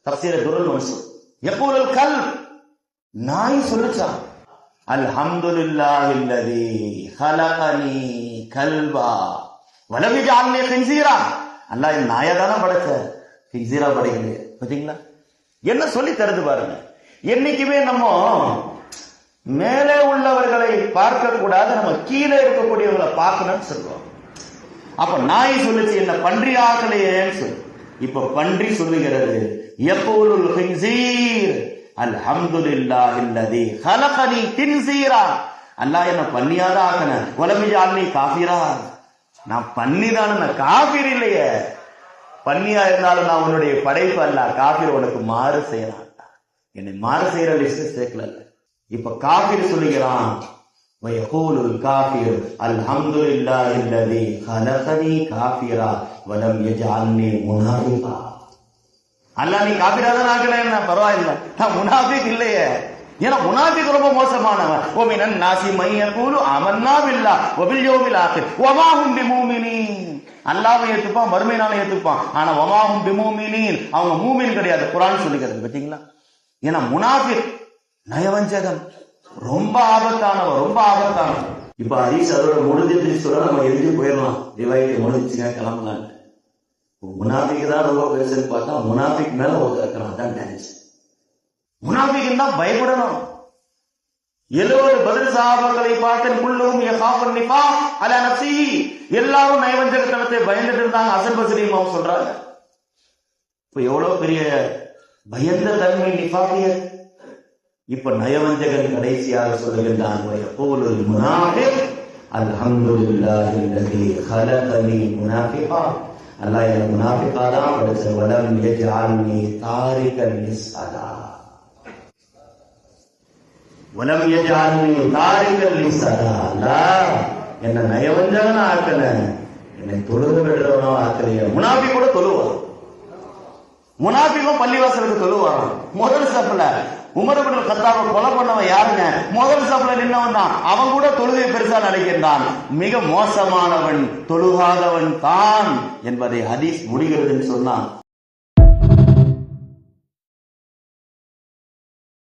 தஃசீர் துருல் மன்சூர். யகூலுல் கல்ப், நாய் சொல்லுச்சான், அல்ஹம்துலில்லாஹில்லதி ஹலகனி கல்பா வலம் யஜஅல்னி கின்ஸீரா. அல்லாஹ் இந்த நாயை தானே படைச்ச, கின்ஸீரா படைக்கலையே. பாத்தீங்களா என்ன சொல்லி தருது பாருங்க. என்னைக்குமே நம்ம மேலே உள்ளவர்களை பார்க்க கூடாது, நம்ம கீழே இருக்கக்கூடியவங்களை பார்க்கணும்னு சொல்லுவோம். அப்ப நாய் சொல்லுச்சு என்ன பன்றி ஆகலையேன்னு சொல்லு. இப்ப பன்றி சொல்லுகிறது, யகூலுல் கின்ஸீர் அல்ஹம்துலில்லாஹில்லதி ஹலகனி கின்ஸீரா. அல்லாஹ் என்ன பன்னியாத ஆக்கன, வலம் யஜஅல்னி காஃபிரா. நான் பன்னிதான, நான் காஃபிர் இல்லையே. பன்னியா இருந்தாலும் நான் உன்னுடைய படைப்பு அல்ல, காஃபிர் உனக்கு மாறு செய்யலாம், என்னை மாறு செய்யற லிஸ்ட் சேர்க்கல. இப்ப காஃபிர் சொல்லுகிறான், வயகூலுல் காஃபிர் அல்ஹம்துலில்லாஹில்லதி ஹலகனி காஃபிரா வலம் யஜஅல்னி முனாஃபிகா. அல்லாஹ் நீ காஃபிரா தான் ஆகலைன்னா பரவாயில்லை, நான் முனாஃபிக் இல்லையே. ஏன்னா முனாஃபிக் ரொம்ப மோசமானவன். வமினன் நாஸி மன் யகூலு ஆமன்னா பில்லாஹ் வபில் யௌமில் ஆகிர் வமா ஹும் பிமுமினீன். அல்லாஹ்வை ஏத்துப்பான், மறுமை நாளை ஏத்துப்பான், ஆனா வமா ஹும் பிமுமினீன், அவங்க மூமின் கிடையாது. குர்ஆன் சொல்லுகிறது பாத்தீங்களா. ஏன்னா முனாஃபிக் நயவஞ்சகன், ரொம்ப ஆபத்தானவன், ரொம்ப ஆபத்தானவன். இப்ப ஹதீஸ் அதோட முடிஞ்சிட்டு சொல்ல நம்ம எழுதி போயிடலாம், ரிவாயத்தை முடிச்சுங்க கிளம்பலாம். முனாஃபிக் தான் ரொம்ப பேசுன்னு பார்த்தா முனாஃபிக் மேல ஒருத்தர் தான் டான்ஸ். முனாஃபிக் தான் பயப்படணும். 70 பதில் சஹாபாக்களை பார்த்து குல்லுஹும் யகாஃபுன் நிஃபாக் அலா நஃப்ஸிஹி, எல்லாரும் நயவஞ்சகத்தனத்தை பயந்துட்டு இருந்தாங்க. ஹஸன் பஸ்ரி இமாம் சொல்றாங்க. இப்ப எவ்வளவு பெரிய பயந்த தன்மை நிஃபாகியத். இப்ப நயவஞ்சகன் கடைசியாக சொல்லுகின்றான், வயகூலுல் முனாஃபிக் அல்ஹம்துலில்லாஹில்லதி ஹலகனி முனாஃபிகா. அல்லாஹ் என்ன முனாஃபிகா தான் படைச்ச, வலம் யஜஅல்னி தாரிகன் லிஸ்ஸலா வலம் யஜஅல்னி தாரிகன் லிஸ்ஸலா. அல்லாஹ் என்ன நயவஞ்சகனா ஆக்கல, என்னை தொழுக விடுறவனோ ஆக்கலையே. முனாஃபிக் கூட தொழுவான், முனாஃபிக்கும் பள்ளிவாசலுக்கு தொழுவாராம். முதல் சஃப்ல உமர் இப்னு கத்தாபை கொலை பண்ணவன் யாருங்க? முதல் சஃப்ல நின்னவன் தான். அவன் கூட தொழுகை பெருசா நினைக்கின்றான். மிக மோசமானவன் தொழுகாதவன் தான் என்பதை ஹதீஸ் முடிகிறதுன்னு சொன்னான்.